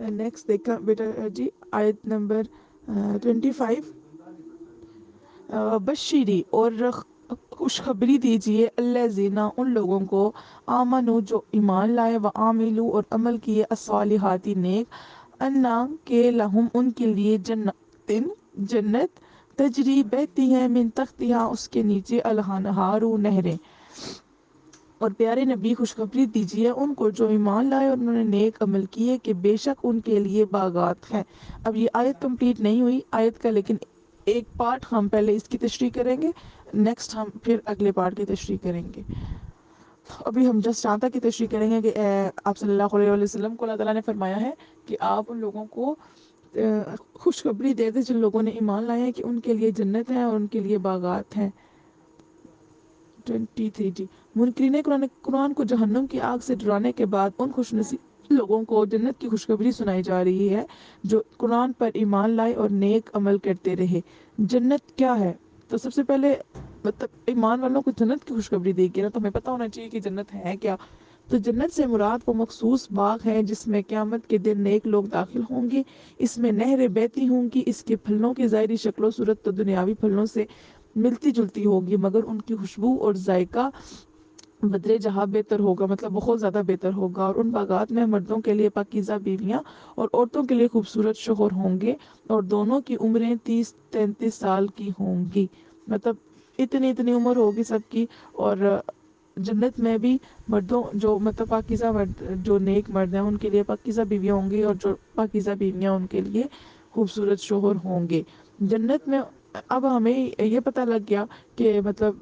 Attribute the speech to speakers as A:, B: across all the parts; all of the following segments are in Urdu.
A: نیکسٹ دیکھا بیٹا جی آیت نمبر 25. بشیری اور خوشخبری دیجئے الذین ان لوگوں کو آمنو جو ایمان لائے و عاملو اور عمل کیے الصالحاتی نیک انا کے لہم ان کے لیے جنت تجری بہتی ہے من تحتہا اس کے نیچے الانہار نہریں. اور پیارے نبی خوشخبری دیجیے ان کو جو ایمان لائے اور انہوں نے نیک عمل کیے کہ بے شک ان کے لیے باغات ہیں. اب یہ آیت کمپلیٹ نہیں ہوئی آیت کا، لیکن ایک پارٹ ہم پہلے اس کی تشریح کریں گے، نیکسٹ ہم پھر اگلے پارٹ کی تشریح کریں گے. ابھی ہم جسٹ یہاں تک کی تشریح کریں گے کہ آپ صلی اللہ علیہ وسلم کو اللہ تعالیٰ نے فرمایا ہے کہ آپ ان لوگوں کو خوشخبری دے دیں جن لوگوں نے ایمان لایا ہے کہ ان کے لیے جنت ہے اور ان کے لیے باغات ہیں. 23 جی. منکرین قرآن کو جہنم کی آگ سے ڈرانے کے بعد ان خوش نصیب لوگوں کو جنت کی خوشخبری سنائی جا رہی ہے جو قرآن پر ایمان لائے اور نیک عمل کرتے رہے. جنت کیا ہے؟ تو سب سے پہلے مطلب ایمان والوں کو جنت کی خوشخبری دے گی نا، تو ہمیں پتہ ہونا چاہیے کہ جنت ہے کیا. تو جنت سے مراد وہ مخصوص باغ ہے جس میں قیامت کے دن نیک لوگ داخل ہوں گے. اس میں نہریں بہتی ہوں گی. اس کے پھلوں کی ظاہری شکل و صورت تو دنیاوی پھلوں سے ملتی جلتی ہوگی، مگر ان کی خوشبو اور ذائقہ بدرے جہاں بہتر ہوگا، مطلب بہت زیادہ بہتر ہوگا. اور ان باغات میں مردوں کے لیے پاکیزہ بیویاں اور عورتوں کے لیے خوبصورت شوہر ہوں گے، اور دونوں کی عمریں 30-33 سال کی ہوں گی. مطلب اتنی عمر ہوگی سب کی. اور جنت میں بھی مردوں جو مطلب پاکیزہ مرد جو نیک مرد ہیں ان کے لیے پاکیزہ بیویاں ہوں گی، اور جو پاکیزہ بیویاں ان کے لیے خوبصورت شوہر ہوں گے. جنت میں اب ہمیں یہ پتہ لگ گیا کہ مطلب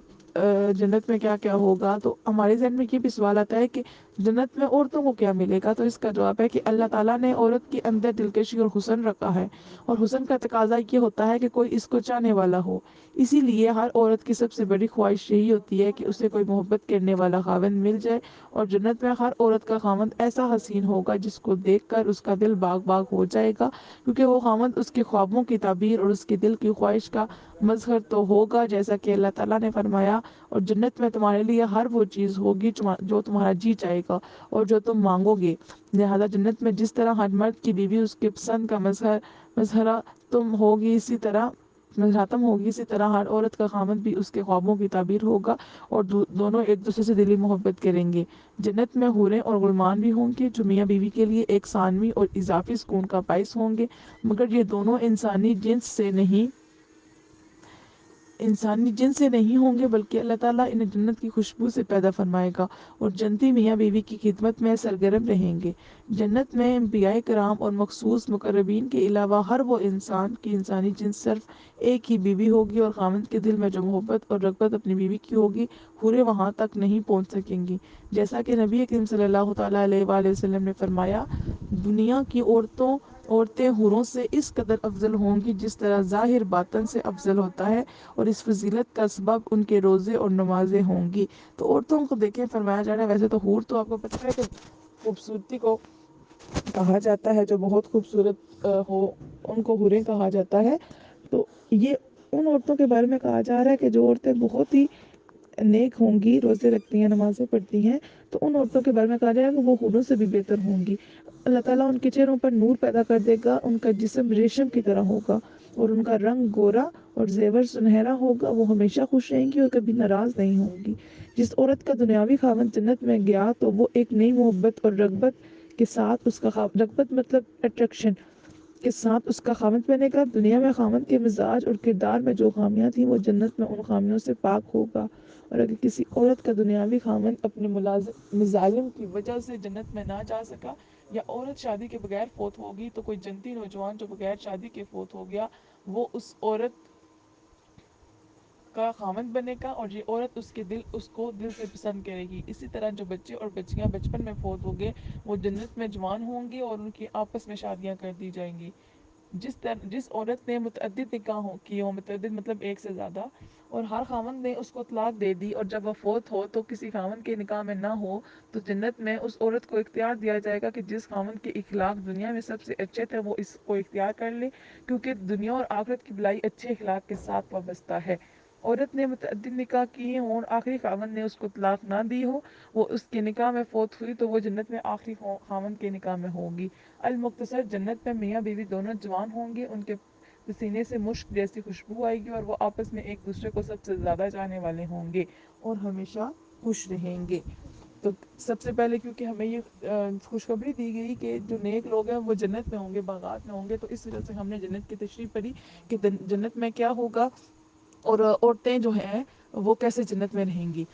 A: جنت میں کیا کیا ہوگا، تو ہمارے ذہن میں یہ بھی سوال آتا ہے کہ جنت میں عورتوں کو کیا ملے گا. تو اس کا جواب ہے کہ اللہ تعالیٰ نے عورت کے اندر دلکشی اور حسن رکھا ہے، اور حسن کا تقاضا یہ ہوتا ہے کہ کوئی اس کو چاہنے والا ہو. اسی لیے ہر عورت کی سب سے بڑی خواہش یہی ہوتی ہے کہ اسے کوئی محبت کرنے والا خاوند مل جائے. اور جنت میں ہر عورت کا خاوند ایسا حسین ہوگا جس کو دیکھ کر اس کا دل باغ باغ ہو جائے گا، کیونکہ وہ خاوند اس کے خوابوں کی تعبیر اور اس کے دل کی خواہش کا مظہر تو ہوگا. جیسا کہ اللہ تعالیٰ نے فرمایا اور جنت میں تمہارے لیے ہر وہ چیز ہوگی جو تمہارا جی چاہے گا اور جو تم مانگو گے. لہذا جنت میں جس طرح ہر مرد کی بیوی اس کے پسند کا مظہرہ تم ہوگی، اسی طرح ہر عورت کا خامد بھی اس کے خوابوں کی تعبیر ہوگا، اور دونوں ایک دوسرے سے دلی محبت کریں گے. جنت میں حوریں اور غلمان بھی ہوں گے جو میاں بیوی کے لیے ایک ثانوی اور اضافی سکون کا باعث ہوں گے، مگر یہ دونوں انسانی جنس سے نہیں ہوں گے، بلکہ اللہ تعالیٰ انہیں جنت کی خوشبو سے پیدا فرمائے گا اور جنتی میاں بیوی کی خدمت میں سرگرم رہیں گے. جنت میں انبیاء کرام اور مخصوص مقربین کے علاوہ ہر وہ انسان کی انسانی جنس صرف ایک ہی بیوی ہوگی، اور خاوند کے دل میں جو محبت اور رغبت اپنی بیوی کی ہوگی حوریں وہاں تک نہیں پہنچ سکیں گی. جیسا کہ نبی کریم صلی اللہ تعالیٰ علیہ وآلہ وسلم نے فرمایا، دنیا کی عورتیں حوروں سے اس قدر افضل ہوں گی جس طرح ظاہر باطن سے افضل ہوتا ہے، اور اس فضیلت کا سبب ان کے روزے اور نمازیں ہوں گی. تو عورتوں کو دیکھیں فرمایا جا رہا ہے، ویسے تو حور تو آپ کو پتہ ہے کہ خوبصورتی کو کہا جاتا ہے، جو بہت خوبصورت ہو ان کو حوریں کہا جاتا ہے. تو یہ ان عورتوں کے بارے میں کہا جا رہا ہے کہ جو عورتیں بہت ہی نیک ہوں گی، روزے رکھتی ہیں، نمازیں پڑھتی ہیں، تو ان عورتوں کے بارے میں کہا جائے گا کہ وہ حوروں سے بھی بہتر ہوں گی. اللہ تعالیٰ ان کے چہروں پر نور پیدا کر دے گا، ان کا جسم ریشم کی طرح ہوگا اور ان کا رنگ گورا اور زیور سنہرا ہوگا. وہ ہمیشہ خوش رہیں گی اور کبھی ناراض نہیں ہوں گی. جس عورت کا دنیاوی خاوند جنت میں گیا تو وہ ایک نئی محبت اور رغبت کے ساتھ رغبت مطلب اٹریکشن کے ساتھ اس کا خاوند بنے گا. دنیا میں خاوند کے مزاج اور کردار میں جو خامیاں تھیں وہ جنت میں ان خامیوں سے پاک ہوگا. اور اگر کسی عورت کا دنیاوی خاوند اپنے مظالم کی وجہ سے جنت میں نہ جا سکا، یا عورت شادی کے بغیر فوت ہوگی، تو کوئی جنتی نوجوان جو بغیر شادی کے فوت ہو گیا وہ اس عورت کا خاوند بنے گا، اور یہ عورت اس کو دل سے پسند کرے گی. اسی طرح جو بچے اور بچیاں بچپن میں فوت ہو گئے وہ جنت میں جوان ہوں گے اور ان کی آپس میں شادیاں کر دی جائیں گی. جس عورت نے متعدد نکاح کی ہو، متعدد مطلب ایک سے زیادہ، اور ہر خاوند نے اس کو طلاق دے دی، اور جب وہ فوت ہو تو کسی خاوند کے نکاح میں نہ ہو، تو جنت میں اس عورت کو اختیار دیا جائے گا کہ جس خاوند کے اخلاق دنیا میں سب سے اچھے تھے وہ اس کو اختیار کر لے، کیونکہ دنیا اور آخرت کی بھلائی اچھے اخلاق کے ساتھ وابستہ ہے. عورت نے متعدد نکاح کیے ہوں اور آخری خاوند نے اس کو طلاق نہ دی ہو، وہ اس کے نکاح میں فوت ہوئی تو وہ جنت میں آخری خاوند کے نکاح میں ہوگی۔ المختصر، جنت میں میاں بیوی دونوں جوان ہوں گے، ان کے پسینے سے مشک جیسی خوشبو آئے گی اور وہ آپس میں ایک دوسرے کو سب سے زیادہ چاہنے والے ہوں گے اور ہمیشہ خوش رہیں گے۔ تو سب سے پہلے کیونکہ ہمیں یہ خوشخبری دی گئی کہ جو نیک لوگ ہیں وہ جنت میں ہوں گے، باغات میں ہوں گے، تو اس وجہ سے ہم نے جنت کی تشریح پڑھی کہ جنت میں کیا ہوگا اور عورتیں جو ہیں وہ کیسے جنت میں رہیں گی۔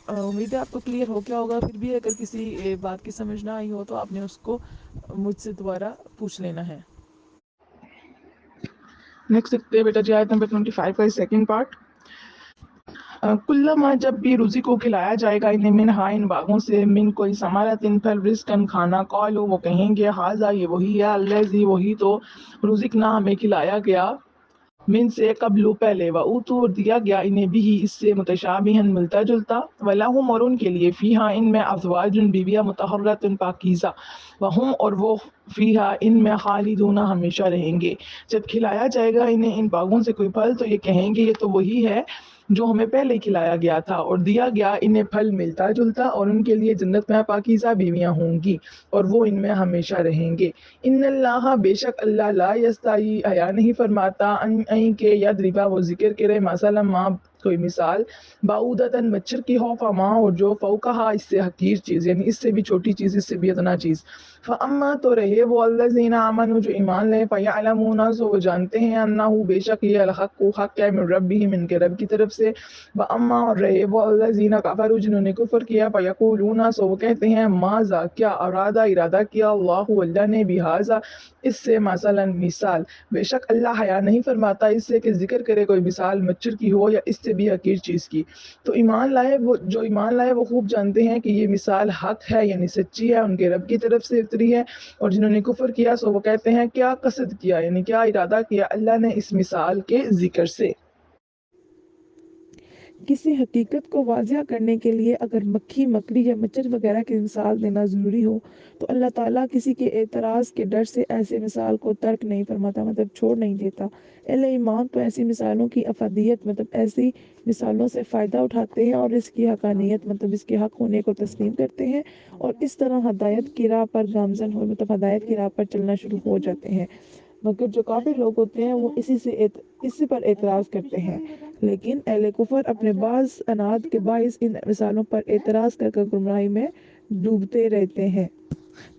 A: امید ہے آپ کو کلیئر ہو گیا ہوگا۔ پھر بھی اگر کسی بات کی سمجھ نہ آئی ہو تو آپ نے اس کو مجھ سے دوبارہ پوچھ لینا ہے۔
B: نیکسٹ دیکھتے ہیں بیٹا جی آیت نمبر 25 کا سیکنڈ پارٹ۔ کلما، جب بھی روزی کو کھلایا جائے گا انہیں منہا، ان باغوں سے، من کوئی ثمرۃ، پھل، رزقاً، کھانا، قالوا، وہ کہیں گے ھذا، یہ وہی ہے، الذی، وہی تو، رزقنا، ہمیں کھلایا گیا، من سے، قبل، پہلے، وَأُوتُوا، اور دیا گیا انہیں بھی، اس سے، متشابہاً، ملتا جلتا، وَلَہُمْ، اور ان کے لیے، فیہا، ان میں، ازواجٌ، بیویاں، مطہرۃ، پاکیزہ، وَہُمْ، اور وہ، فیہا، ان میں، خالدون، ہمیشہ رہیں گے۔ جب کھلایا جائے گا انہیں ان باغوں سے کوئی پھل تو یہ کہیں گے یہ تو وہی ہے جو ہمیں پہلے کھلایا گیا تھا، اور دیا گیا انہیں پھل ملتا جلتا، اور ان کے لیے جنت میں پاکیزہ بیویاں ہوں گی اور وہ ان میں ہمیشہ رہیں گے۔ ان اللہ، بے شک اللہ، لا یستحیی، حیا نہیں فرماتا، ان کے یضرب، وہ ذکر کرے، مثلا ما، کوئی مثال، بعودتاً، مچھر کی ہو، فما، اور جو فوقہا، اس سے حقیر چیز، یعنی اس سے بھی چھوٹی چیز، اس سے بھی ادنا چیز، فاما، تو رہے وہ، الذین آمنوا، جو ایمان لے، فیعلمون، سو وہ جانتے ہیں، انہ، بے شک یہ، الحق، حق ہے، من ربہم، ان کے رب کی طرف سے، واما، اور رہے وہ، الذین کفروا، جنہوں نے کفر کیا، فیقولون، سو وہ کہتے ہیں، ماذا، کیا، ارادہ کیا، اللہ، اللہ نے، بہذا، اس سے، مثلا، مثال، بے شک اللہ حیا نہیں فرماتا اس سے کہ ذکر کرے کوئی مثال مچھر کی ہو یا اس سے بھی حقیر چیز کی۔ تو ایمان لائے وہ، جو ایمان لائے وہ خوب جانتے ہیں کہ یہ مثال حق ہے، یعنی سچی ہے، ان کے رب کی طرف سے اتری ہے، اور جنہوں نے کفر کیا سو وہ کہتے ہیں کیا قصد کیا، یعنی کیا ارادہ کیا اللہ نے اس مثال کے ذکر سے۔
A: کسی حقیقت کو واضح کرنے کے لیے اگر مکھی، مکڑی یا مچھر وغیرہ کی مثال دینا ضروری ہو تو اللہ تعالیٰ کسی کے اعتراض کے ڈر سے ایسے مثال کو ترک نہیں فرماتا، مطلب چھوڑ نہیں دیتا۔ اہل ایمان تو ایسی مثالوں کی افادیت، مطلب ایسی مثالوں سے فائدہ اٹھاتے ہیں اور اس کی حقانیت، مطلب اس کے حق ہونے کو تسلیم کرتے ہیں، اور اس طرح ہدایت کی راہ پر گامزن ہو، مطلب ہدایت کی راہ پر چلنا شروع ہو جاتے ہیں۔ مگر جو کافر لوگ ہوتے ہیں وہ اسی پر اعتراض کرتے ہیں، لیکن اہل کفر اپنے بعض عناد کے باعث ان مثالوں پر اعتراض کر گمراہی میں ڈوبتے رہتے ہیں۔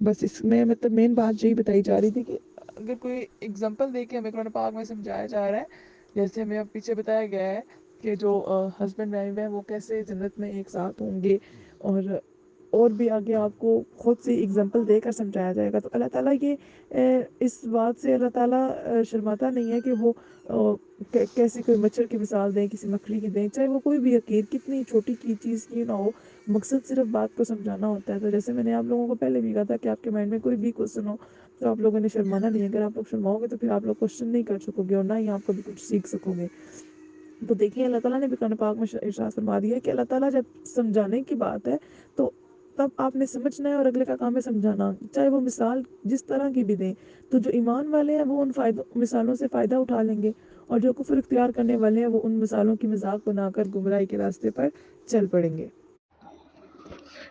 A: بس اس میں مطلب مین بات یہی بتائی جا رہی تھی کہ اگر کوئی اگزامپل دے کے ہمیں قرآن پاک میں سمجھایا جا رہا ہے، جیسے ہمیں اب پیچھے بتایا گیا ہے کہ جو ہسبینڈ وائف ہیں وہ کیسے جنت میں ایک ساتھ ہوں گے، اور بھی آگے آپ کو خود سے اگزامپل دے کر سمجھایا جائے گا، تو اللہ تعالیٰ یہ اس بات سے اللہ تعالیٰ شرماتا نہیں ہے کہ وہ کیسے کوئی مچھر کی مثال دیں، کسی مکڑی کی دیں، چاہے وہ کوئی بھی حقیر کتنی چھوٹی کی چیز کی نہ ہو، مقصد صرف بات کو سمجھانا ہوتا ہے۔ تو جیسے میں نے آپ لوگوں کو پہلے بھی کہا تھا کہ آپ کے مائنڈ میں کوئی بھی کوشچن ہو تو آپ لوگوں نے شرمانا نہیں ہے، اگر آپ لوگ شرماؤ گے تو پھر آپ لوگ کوشچن نہیں کر سکو گے اور نہ ہی آپ کبھی کچھ سیکھ سکو گے۔ تو دیکھیے اللہ تعالیٰ نے بھی قرآن پاک میں ارشاد فرما دیا ہے کہ اللہ تعالیٰ جب سمجھانے کی بات ہے تو تب آپ نے سمجھنا ہے اور اگلے کا کام ہے سمجھانا، چاہے وہ مثال جس طرح کی بھی دیں۔ تو جو ایمان والے ہیں وہ ان مثالوں سے فائدہ اٹھا لیں گے، اور جو کفر اختیار کرنے والے ہیں وہ ان مثالوں کی مذاق بنا کر گمراہی کے راستے پر چل پڑیں گے۔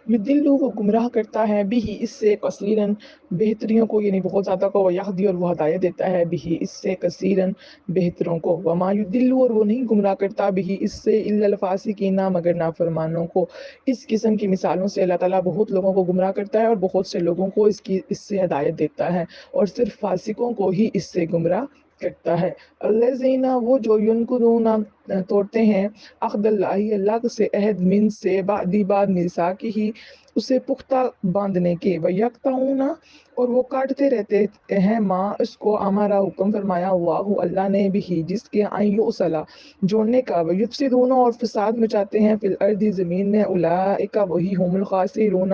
B: یدلو، وہ گمراہ کرتا ہے، بھی اس سے کثیرن، بہتریوں کو، یعنی بہت زیادہ کو، یہدی، اور وہ ہدایت دیتا ہے، بھی اس سے کثیرن، بہتروں کو، وما یدلو، اور وہ نہیں گمراہ کرتا، بھی اس سے، الا الفاسقین، مگر نافرمانوں کو۔ اس قسم کی مثالوں سے اللہ تعالیٰ بہت لوگوں کو گمراہ کرتا ہے اور بہت سے لوگوں کو اس سے ہدایت دیتا ہے، اور صرف فاسقوں کو ہی اس سے گمراہ کرتا ہے۔ الذین، وہ جو، ینقضون، توڑتے ہیں، عہد اللہ، اللہ سے عہد، من سے، بعد میثاقہ، اسے پختہ باندھنے کے، ویقطعون، اور وہ کاٹتے رہتے ہیں، ماں، اس کو، امارا، حکم فرمایا، اللہ، اللہ نے، بھی، جس کے، ان یوصل، جوڑنے کا، ویفسدون، اور فساد مچاتے ہیں، فی الارض، زمین میں، اولئک، وہی، ہم الخاسرون،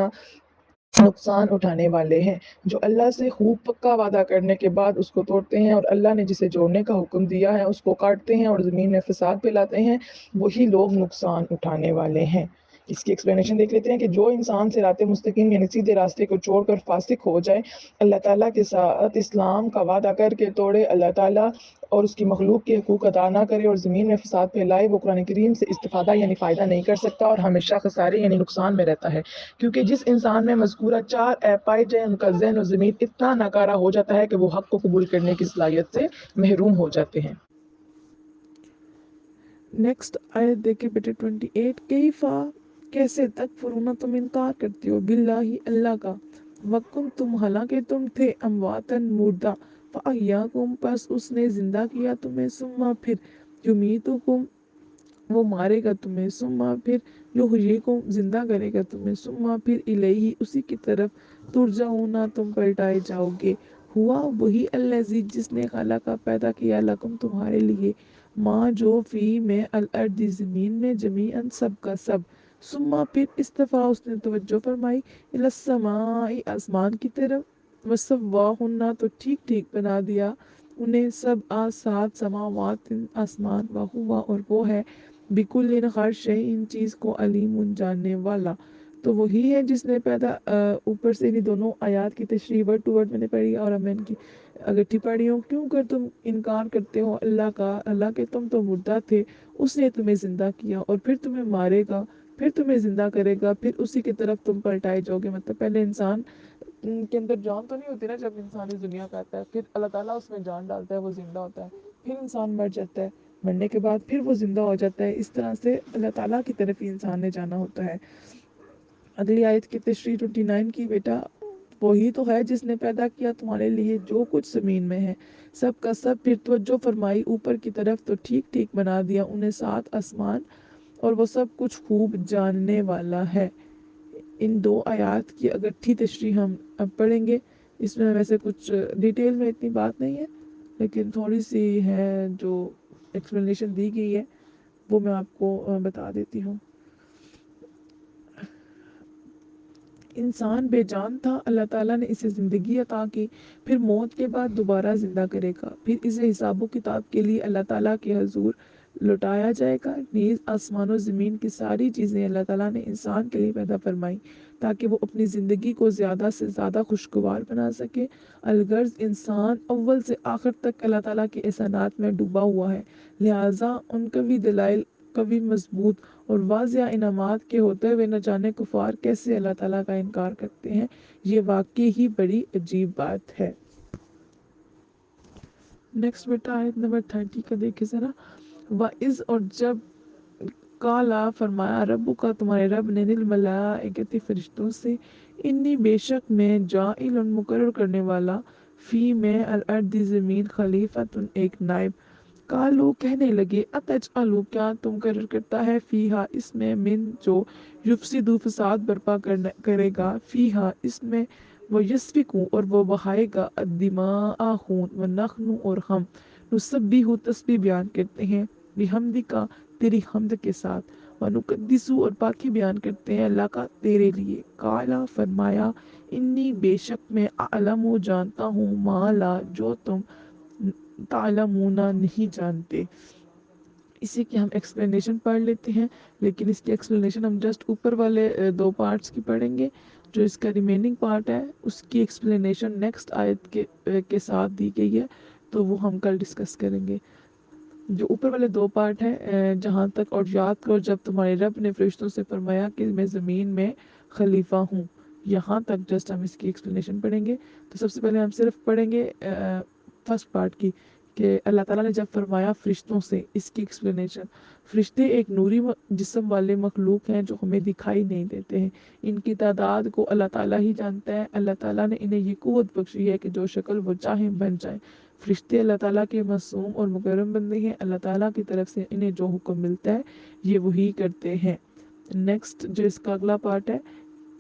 B: نقصان اٹھانے والے ہیں، جو اللہ سے خوب پکا وعدہ کرنے کے بعد اس کو توڑتے ہیں، اور اللہ نے جسے جوڑنے کا حکم دیا ہے اس کو کاٹتے ہیں اور زمین میں فساد پھیلاتے ہیں، وہی لوگ نقصان اٹھانے والے ہیں۔ اس کی ایکسپلینیشن دیکھ لیتے ہیں کہ جو انسان صراط مستقیم یعنی سیدھے راستے کو چھوڑ کر فاسق ہو جائے، اللہ تعالیٰ کے ساتھ اسلام کا وعدہ کر کے توڑے، اللہ تعالیٰ اور اس کی مخلوق کے حقوق ادا نہ کرے اور زمین میں فساد پھیلائے، وہ قرآن کریم سے استفادہ یعنی فائدہ نہیں کر سکتا اور ہمیشہ خسارے یعنی نقصان میں رہتا ہے، کیونکہ جس انسان میں مذکورہ 4 عیب پائے جائیں ان کا ذہن و ضمیر اتنا ناکارہ ہو جاتا ہے کہ وہ حق کو قبول کرنے کی صلاحیت سے محروم ہو جاتے ہیں۔
A: نیکسٹ آیت دیکھیں بیٹے 28، کیفا کیسے تکفرون تم انکار کرتے ہو باللہ اللہ کا، وکم تم حالانکہ تم تھے امواتن مردہ، فاحیاکم پس اس نے زندہ کیا تمہیں، ثم پھر یمیتکم وہ مارے گا تمہیں، ثم پھر یحییکم زندہ کرے گا تمہیں، ثم پھر الیہ اسی کی طرف ترجعون تم پلٹائے جاؤ گے، ہوا وہی الذی جس نے خلق پیدا کیا لکم تمہارے لیے، ماں جو فی میں الارض زمین میں جمیعاً سب کا سب، ثم پھر استفا اس نے توجہ فرمائی الی السماء آسمان کی طرف، وسواہن تو ٹھیک ٹھیک بنا دیا انہیں سب 7 سماوات آسمان، وہوا اور وہ ہے بکل ہر شے ان چیز کو علیم جاننے والا۔ تو وہی ہے جس نے پیدا اوپر سے بھی دونوں آیات کی تشریح ورڈ ٹو ورڈ میں نے پڑھی اور میں ان کی اگٹھی پڑھی ہوں، کیوں کر تم انکار کرتے ہو اللہ کا، اللہ کے تم تو مردہ تھے، اس نے تمہیں زندہ کیا اور پھر تمہیں مارے گا، پھر تمہیں زندہ کرے گا، پھر اسی کی طرف تم پلٹائے جاؤ گے۔ مطلب پہلے انسان کے اندر جان تو نہیں ہوتی نا جب انسان اس دنیا کا آتا ہے، پھر اللہ تعالیٰ اس میں جان ڈالتا ہے، وہ زندہ ہوتا ہے، پھر انسان مر جاتا ہے، مرنے کے بعد پھر وہ زندہ ہو جاتا ہے، اس طرح سے اللہ تعالیٰ کی طرف ہی انسان نے جانا ہوتا ہے۔ اگلی آیت کی تشریح 29 کی، بیٹا وہی تو ہے جس نے پیدا کیا تمہارے لیے جو کچھ زمین میں ہے سب کا سب، پھر توجہ فرمائی اوپر کی طرف تو ٹھیک ٹھیک بنا دیا انہیں 7 آسمان اور وہ سب کچھ خوب جاننے والا ہے۔ ان 2 آیات کی اگٹھی تشریح ہم اب پڑھیں گے، اس میں ویسے کچھ ڈیٹیل میں اتنی بات نہیں ہے لیکن تھوڑی سی ہے جو ایکسپلینیشن دی گئی ہے وہ میں آپ کو بتا دیتی ہوں۔ انسان بے جان تھا، اللہ تعالیٰ نے اسے زندگی عطا کی، پھر موت کے بعد دوبارہ زندہ کرے گا، پھر اسے حساب و کتاب کے لیے اللہ تعالیٰ کے حضور لوٹایا جائے گا۔ نیز آسمان و زمین کی ساری چیزیں اللہ تعالیٰ نے انسان کے لیے پیدا فرمائی تاکہ وہ اپنی زندگی کو زیادہ سے زیادہ خوشگوار بنا سکے۔ الغرض انسان اول سے آخر تک اللہ تعالیٰ کے احسانات میں ڈوبا ہوا ہے، لہٰذا ان قوی دلائل، قوی مضبوط اور واضح انعامات کے ہوتے ہوئے نہ جانے کفار کیسے اللہ تعالیٰ کا انکار کرتے ہیں، یہ واقعی ہی بڑی عجیب بات ہے۔ نیکسٹ بیٹا آیت نمبر 30 کا دیکھیں ذرا، وَإِذْ اور جب کالا فرمایا ربو کا تمہارے رب نے للملائکۃ فرشتوں سے، انی بے شک میں جاعل مقرر کرنے والا فی میں الارض زمین خلیفتن ایک نائب، کالو کہنے لگے اتجعلو کیا تم مقرر کرتا ہے فیہا اس میں من جو یفسدو فساد برپا کرے گا، فیہا اس میں وہ یسفکو اور وہ بہائے گا الدماء خون، ونحن اور ہم نسبح تسبیح بیان کرتے ہیں بحمدکا تیری حمد کے ساتھ، ونقدسو اور پاکی بیان کرتے ہیں اللہ کا تیرے لیے، قالا فرمایا انی بے شک میں اعلم جانتا ہوں ما لا جو تم تعلمون نہیں جانتے۔ اسی کی ہم ایکسپلینیشن پڑھ لیتے ہیں، لیکن اس کی ایکسپلینیشن ہم جسٹ اوپر والے 2 پارٹس کی پڑھیں گے، جو اس کا ریمیننگ پارٹ ہے اس کی ایکسپلینیشن نیکسٹ آیت کے ساتھ دی گئی ہے، تو وہ ہم کل ڈسکس کریں گے۔ جو اوپر والے 2 پارٹ ہیں جہاں تک، اور یاد کرو جب تمہارے رب نے فرشتوں سے فرمایا کہ میں زمین میں خلیفہ ہوں، یہاں تک جسٹ ہم اس کی ایکسپلینیشن پڑھیں گے۔ تو سب سے پہلے ہم صرف پڑھیں گے فرسٹ پارٹ کی، کہ اللہ تعالیٰ نے جب فرمایا فرشتوں سے، اس کی ایکسپلینیشن۔ فرشتے ایک نوری جسم والے مخلوق ہیں جو ہمیں دکھائی نہیں دیتے ہیں، ان کی تعداد کو اللہ تعالیٰ ہی جانتا ہے۔ اللہ تعالیٰ نے انہیں یہ قوت بخشی ہے کہ جو شکل وہ چاہیں بن جائیں۔ فرشتے اللہ تعالیٰ کے معصوم اور مکرم بندے ہیں، اللہ تعالیٰ کی طرف سے انہیں جو حکم ملتا ہے یہ وہی کرتے ہیں۔ نیکسٹ جو اس کا اگلا پارٹ ہے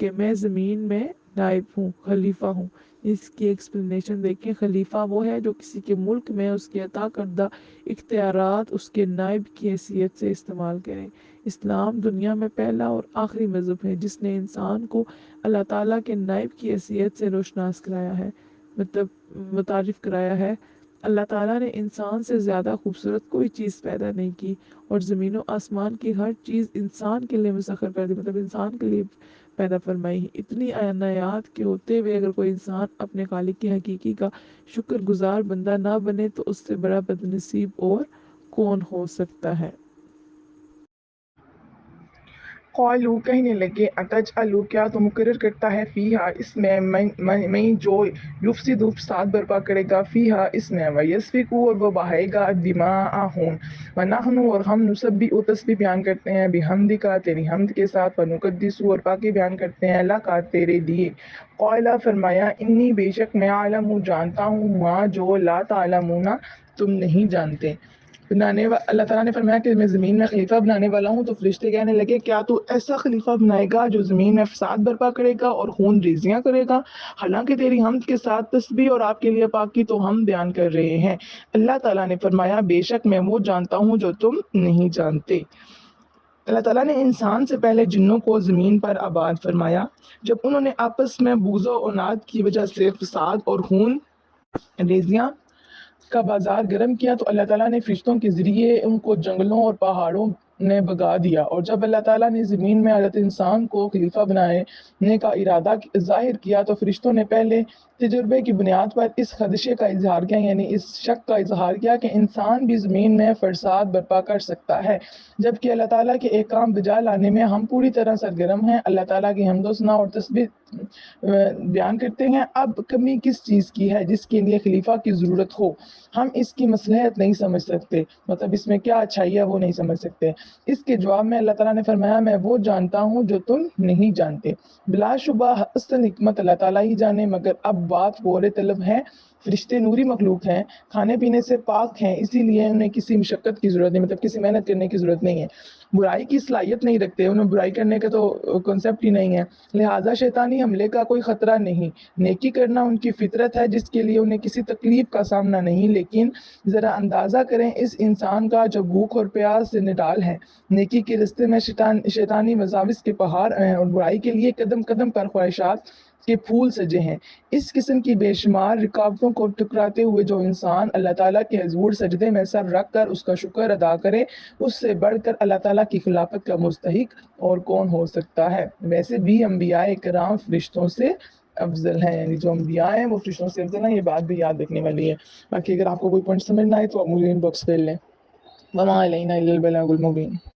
A: کہ میں زمین میں نائب ہوں، خلیفہ ہوں، اس کی ایکسپلینیشن دیکھیں۔ خلیفہ وہ ہے جو کسی کے ملک میں اس کے عطا کردہ اختیارات اس کے نائب کی حیثیت سے استعمال کریں۔ اسلام دنیا میں پہلا اور آخری مذہب ہے جس نے انسان کو اللہ تعالیٰ کے نائب کی حیثیت سے روشناس کرایا ہے، مطلب متعارف کرایا ہے اللہ تعالیٰ نے انسان سے زیادہ خوبصورت کوئی چیز پیدا نہیں کی، اور زمین و آسمان کی ہر چیز انسان کے لیے مسخر کر دی، مطلب انسان کے لیے پیدا فرمائی۔ اتنی عنایات کے ہوتے ہوئے اگر کوئی انسان اپنے خالق کی حقیقی کا شکر گزار بندہ نہ بنے تو اس سے بڑا بدنصیب اور کون ہو سکتا ہے؟
B: قالوا کہنے لگے اتجعل کیا تو مقرر کرتا ہے فیہا اس میں جو یفسد فساد برپا کرے گا فیہا اس میں ویسفک اور وہ بہائے گا دماء خون ونحن اور ہم نسبح تسبیح بیان کرتے ہیں بحمدک تیری حمد کے ساتھ ونقدس اور پاکی بیان کرتے ہیں لک تیرے لیے۔ قال فرمایا انی بے شک میں عالم جانتا ہوں ما جو لا تعلمون تم نہیں جانتے۔ اللہ تعالیٰ نے فرمایا کہ میں زمین میں خلیفہ بنانے والا ہوں، تو فرشتے کہنے لگے کیا تو ایسا خلیفہ بنائے گا جو زمین میں فساد برپا کرے گا اور خون ریزیاں کرے گا؟ حالانکہ تیری حمد کے ساتھ تسبیح اور آپ کے لیے پاکی تو ہم بیان کر رہے ہیں۔ اللہ تعالیٰ نے فرمایا بے شک میں وہ جانتا ہوں جو تم نہیں جانتے۔ اللہ تعالیٰ نے انسان سے پہلے جنوں کو زمین پر آباد فرمایا۔ جب انہوں نے آپس میں بغض و عناد کی وجہ سے فساد اور خون ریزیاں کا بازار گرم کیا تو اللہ تعالیٰ نے فرشتوں کے ذریعے ان کو جنگلوں اور پہاڑوں نے بگا دیا، اور جب اللہ تعالیٰ نے زمین میں حضرت انسان کو خلیفہ بنانے کا ارادہ ظاہر کیا تو فرشتوں نے پہلے تجربے کی بنیاد پر اس خدشے کا اظہار کیا، یعنی اس شک کا اظہار کیا کہ انسان بھی زمین میں فساد برپا کر سکتا ہے، جبکہ اللہ تعالیٰ کے ایک کام بجا لانے میں ہم پوری طرح سرگرم ہیں۔ اللہ تعالیٰ کی حمد و ثنا اور تسبیح بیان کرتے ہیں۔ اب کمی کس چیز کی ہے جس کے لیے خلیفہ کی ضرورت ہو؟ ہم اس کی مصلحت نہیں سمجھ سکتے، مطلب اس میں کیا اچھائی ہے وہ نہیں سمجھ سکتے۔ اس کے جواب میں اللہ تعالیٰ نے فرمایا میں وہ جانتا ہوں جو تم نہیں جانتے۔ بلا شبہ اصل حکمت اللہ تعالیٰ ہی جانے، مگر اب بات غور طلب ہے۔ فرشتے نوری مخلوق ہیں، کھانے پینے سے پاک ہیں، اسی لیے انہیں کسی مشقت کی ضرورت نہیں، مطلب کسی محنت کرنے کی ضرورت نہیں ہے۔ برائی کی صلاحیت نہیں رکھتے، انہیں برائی کرنے کا تو کنسیپٹ ہی نہیں ہے، لہٰذا شیطانی حملے کا کوئی خطرہ نہیں۔ نیکی کرنا ان کی فطرت ہے جس کے لیے انہیں کسی تکلیف کا سامنا نہیں، لیکن ذرا اندازہ کریں اس انسان کا جو بھوک اور پیاس سے نڈال ہے۔ نیکی کے راستے میں شیطانی وساوس کے پہاڑ ہیں اور برائی کے لیے قدم قدم پر خواہشات کے پھول سجے ہیں۔ اس قسم کی بے شمار رکاوٹوں کو ٹکراتے ہوئے جو انسان اللہ تعالیٰ کے حضور سجدے میں سر رکھ کر اس کا شکر ادا کرے، اس سے بڑھ کر اللہ تعالیٰ کی خلافت کا مستحق اور کون ہو سکتا ہے؟ ویسے بھی انبیاء کرام فرشتوں سے افضل ہیں، یعنی جو انبیاء ہیں وہ فرشتوں سے افضل ہیں، یہ بات بھی یاد رکھنے والی ہے۔ باقی اگر آپ کو کوئی پوائنٹ سمجھنا ہے تو آپ مجھے ان باکس کر لیں۔ وَمَا عَلَيْنَا إِلَّا الْبَلَاغُ الْمُبِينُ۔